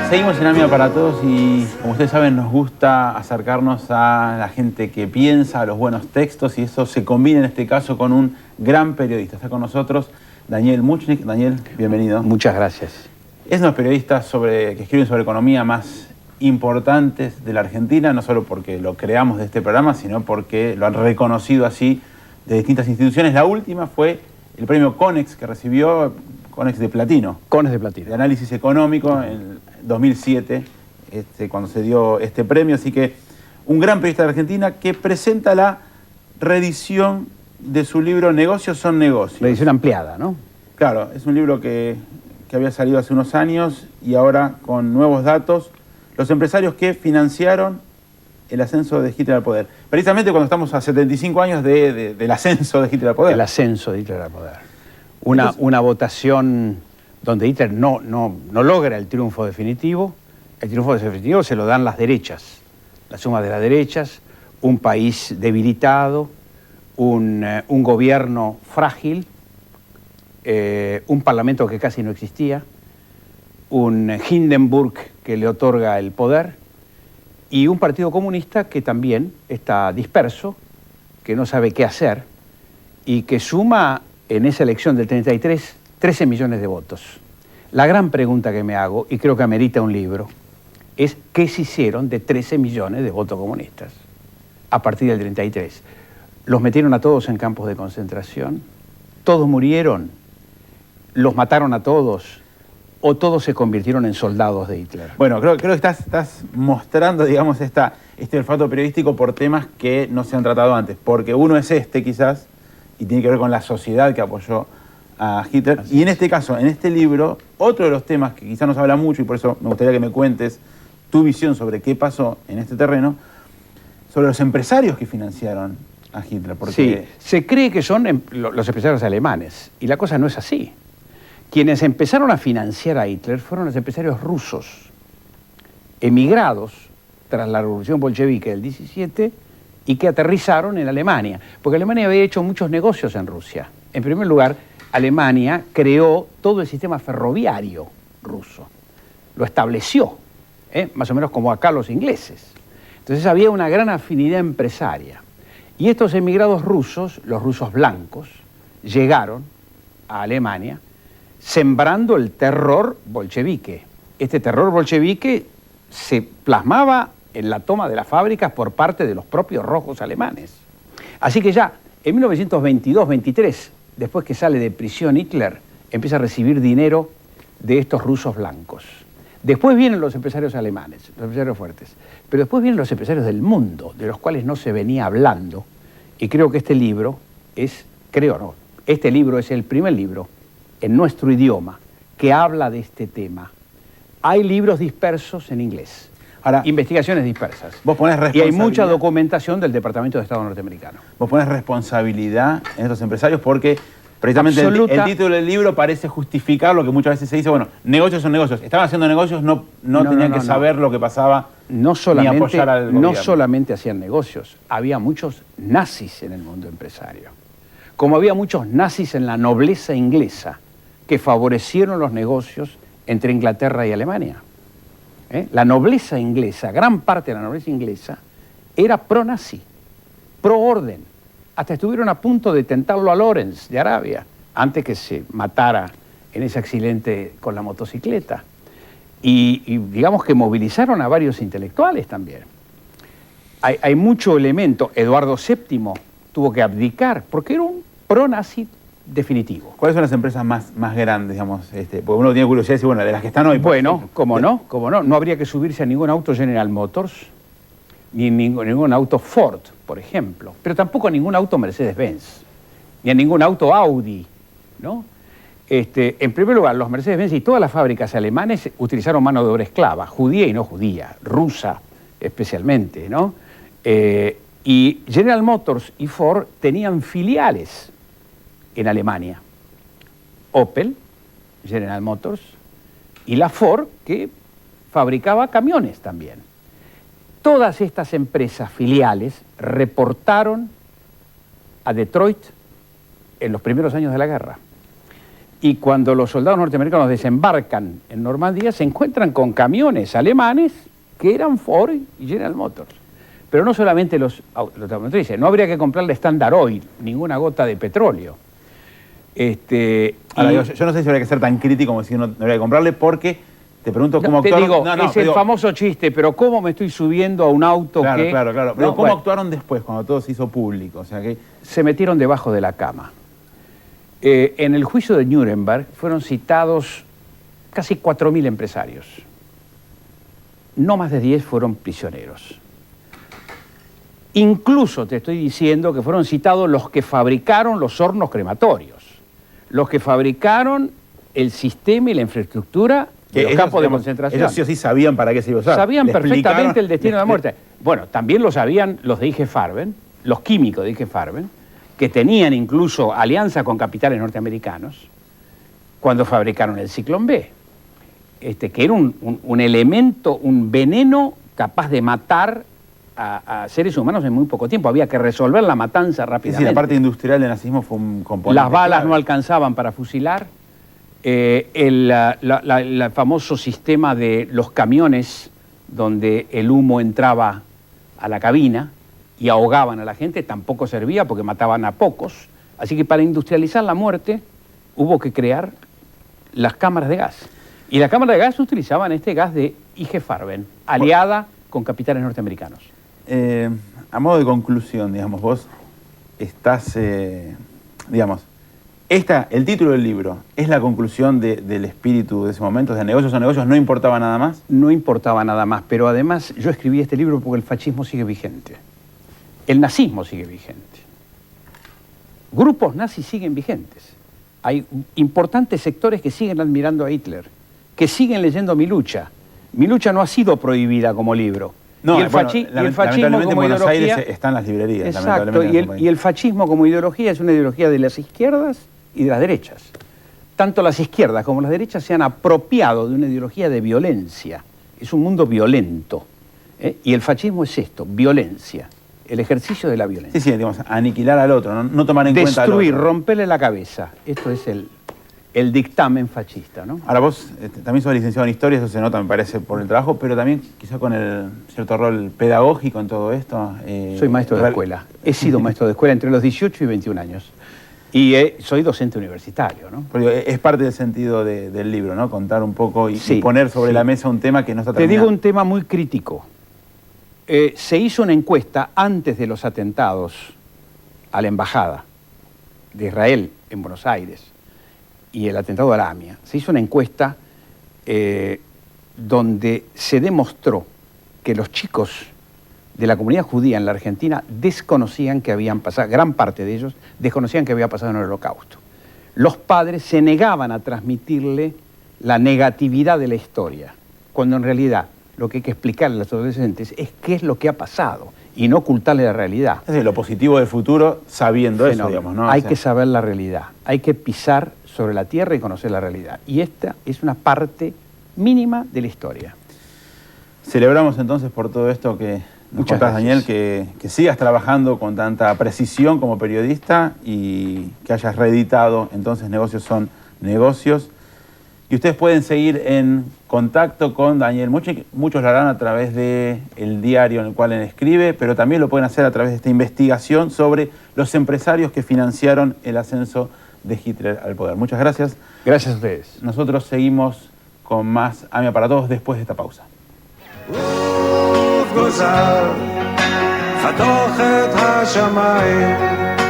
Seguimos en Amia para Todos y, como ustedes saben, nos gusta acercarnos a la gente que piensa, a los buenos textos, y eso se combina en este caso con un gran periodista. Está con nosotros Daniel Muchnik. Daniel, bienvenido. Muchas gracias. Es uno de los periodistas que escriben sobre economía más importantes de la Argentina, no solo porque lo creamos de este programa, sino porque lo han reconocido así de distintas instituciones. La última fue el premio CONEX que recibió, CONEX de Platino. CONEX de Platino. De análisis económico en 2007, cuando se dio este premio. Así que un gran periodista de Argentina que presenta la reedición de su libro Negocios son negocios. Reedición ampliada, ¿no? Claro, es un libro que había salido hace unos años y ahora con nuevos datos. Los empresarios que financiaron el ascenso de Hitler al poder. Precisamente cuando estamos a 75 años del ascenso de Hitler al poder. El ascenso de Hitler al poder. Una votación donde Hitler no logra el triunfo definitivo. El triunfo definitivo se lo dan las derechas, la suma de las derechas, un país debilitado, un gobierno frágil, un parlamento que casi no existía, un Hindenburg que le otorga el poder y un partido comunista que también está disperso, que no sabe qué hacer y que suma en esa elección del 33 13 millones de votos. La gran pregunta que me hago, y creo que amerita un libro, es ¿qué se hicieron de 13 millones de votos comunistas a partir del 33? ¿Los metieron a todos en campos de concentración? ¿Todos murieron? ¿Los mataron a todos? ¿O todos se convirtieron en soldados de Hitler? Bueno, creo que estás mostrando, digamos, este olfato periodístico por temas que no se han tratado antes. Porque uno es quizás, y tiene que ver con la sociedad que apoyó a Hitler. Y en este caso, en este libro, otro de los temas que quizás no se habla mucho, y por eso me gustaría que me cuentes tu visión sobre qué pasó en este terreno, sobre los empresarios que financiaron a Hitler. Porque sí, se cree que son los empresarios alemanes, y la cosa no es así. Quienes empezaron a financiar a Hitler fueron los empresarios rusos, emigrados tras la revolución bolchevique del 17 y que aterrizaron en Alemania, porque Alemania había hecho muchos negocios en Rusia. En primer lugar, Alemania creó todo el sistema ferroviario ruso, lo estableció, más o menos como acá los ingleses. Entonces había una gran afinidad empresaria. Y estos emigrados rusos, los rusos blancos, llegaron a Alemania sembrando el terror bolchevique. Este terror bolchevique se plasmaba en la toma de las fábricas por parte de los propios rojos alemanes. Así que ya en 1922-23, después que sale de prisión Hitler, empieza a recibir dinero de estos rusos blancos. Después vienen los empresarios alemanes, los empresarios fuertes, pero después vienen los empresarios del mundo, de los cuales no se venía hablando, y creo que este libro es el primer libro en nuestro idioma que habla de este tema. Hay libros dispersos en inglés. Ahora, investigaciones dispersas. Vos ponés y hay mucha documentación del Departamento de Estado norteamericano. Vos ponés responsabilidad en estos empresarios porque precisamente el título del libro parece justificar lo que muchas veces se dice, bueno, negocios son negocios. Estaban haciendo negocios, no tenían que saber lo que pasaba ni apoyar al gobierno. No solamente hacían negocios, había muchos nazis en el mundo empresario. Como había muchos nazis en la nobleza inglesa que favorecieron los negocios entre Inglaterra y Alemania. La nobleza inglesa, gran parte de la nobleza inglesa, era pro-nazi, pro-orden. Hasta estuvieron a punto de tentarlo a Lawrence de Arabia, antes que se matara en ese accidente con la motocicleta. Y digamos que movilizaron a varios intelectuales también. Hay mucho elemento. Eduardo VII tuvo que abdicar porque era un pro-nazi definitivo. ¿Cuáles son las empresas más grandes, digamos? Porque uno tiene curiosidad de decir, bueno, de las que están hoy. Bueno, ¿cómo no? No habría que subirse a ningún auto General Motors, ni ningún auto Ford, por ejemplo, pero tampoco a ningún auto Mercedes-Benz, ni a ningún auto Audi, ¿no? En primer lugar, los Mercedes-Benz y todas las fábricas alemanes utilizaron mano de obra esclava, judía y no judía, rusa especialmente, ¿no? Y General Motors y Ford tenían filiales en Alemania. Opel, General Motors, y la Ford, que fabricaba camiones también. Todas estas empresas filiales reportaron a Detroit en los primeros años de la guerra. Y cuando los soldados norteamericanos desembarcan en Normandía, se encuentran con camiones alemanes que eran Ford y General Motors. Pero no solamente los automotrices, no habría que comprarle Standard Oil, ninguna gota de petróleo. Ahora, yo no sé si habría que ser tan crítico como decir no habría que comprarle, porque te pregunto cómo te actuaron. digo, es el famoso chiste, pero ¿cómo me estoy subiendo a un auto claro, que...? Claro. Pero No, ¿cómo bueno, actuaron después, cuando todo se hizo público? O sea, que... se metieron debajo de la cama. En el juicio de Nuremberg fueron citados casi 4.000 empresarios. No más de 10 fueron prisioneros. Incluso te estoy diciendo que fueron citados los que fabricaron los hornos crematorios, los que fabricaron el sistema y la infraestructura de los campos de concentración. Ellos sí o sí sabían para qué se iba a usar. Sabían Le perfectamente explicaron- el destino de la muerte. Bueno, también lo sabían los de IG Farben, los químicos de IG Farben, que tenían incluso alianza con capitales norteamericanos cuando fabricaron el Ciclón B, que era un elemento, un veneno capaz de matar a seres humanos en muy poco tiempo. Había que resolver la matanza Sí, rápidamente. la parte industrial del nazismo fue un componente Las balas clave. no alcanzaban para fusilar. El famoso sistema de los camiones donde el humo entraba a la cabina y ahogaban a la gente tampoco servía porque mataban a pocos. Así que para industrializar la muerte hubo que crear las cámaras de gas. Y las cámaras de gas utilizaban este gas de IG Farben, aliada con capitales norteamericanos. A modo de conclusión, digamos, vos estás, digamos, el título del libro es la conclusión del espíritu de ese momento, de negocios o negocios, no importaba nada más. No importaba nada más, pero además yo escribí este libro porque el fascismo sigue vigente. El nazismo sigue vigente. Grupos nazis siguen vigentes. Hay importantes sectores que siguen admirando a Hitler, que siguen leyendo Mi lucha. Mi lucha no ha sido prohibida como libro. No, y el fascismo lamentablemente como en Buenos ideología... Aires están las librerías. Exacto, lamentablemente y el fascismo como ideología es una ideología de las izquierdas y de las derechas. Tanto las izquierdas como las derechas se han apropiado de una ideología de violencia. Es un mundo violento. Y el fascismo es esto, violencia. El ejercicio de la violencia. Sí, digamos, aniquilar al otro, no tomar en cuenta al Destruir, otro. romperle la cabeza. Esto es el dictamen fascista, ¿no? Ahora vos también sos licenciado en Historia, eso se nota, me parece, por el trabajo, pero también quizá con el cierto rol pedagógico en todo esto. Soy maestro de escuela. He sido maestro de escuela entre los 18 y 21 años. Y soy docente universitario, ¿no? Porque es parte del sentido del libro, ¿no? Contar un poco y Sí, poner sobre sí. la mesa un tema que no está Te terminado. digo un tema muy crítico. Se hizo una encuesta antes de los atentados a la embajada de Israel en Buenos Aires y el atentado a la AMIA. Se hizo una encuesta donde se demostró que los chicos de la comunidad judía en la Argentina desconocían que habían pasado, gran parte de ellos desconocían que había pasado en el Holocausto. Los padres se negaban a transmitirle la negatividad de la historia, cuando en realidad lo que hay que explicarle a los adolescentes es qué es lo que ha pasado y no ocultarle la realidad. Es decir, lo positivo del futuro sabiendo eso, Fenómeno. digamos, ¿no? Hay O sea, que saber la realidad, hay que pisar sobre la tierra y conocer la realidad. Y esta es una parte mínima de la historia. Celebramos entonces por todo esto que nos Muchas contás, gracias. Daniel, que sigas trabajando con tanta precisión como periodista y que hayas reeditado entonces Negocios son negocios. Y ustedes pueden seguir en contacto con Daniel Muchik. Muchos lo harán a través del diario en el cual él escribe, pero también lo pueden hacer a través de esta investigación sobre los empresarios que financiaron el ascenso de Hitler al poder. Muchas gracias. Gracias a ustedes. Nosotros seguimos con más AMIA para Todos después de esta pausa. גוזר, חתוך את השמיים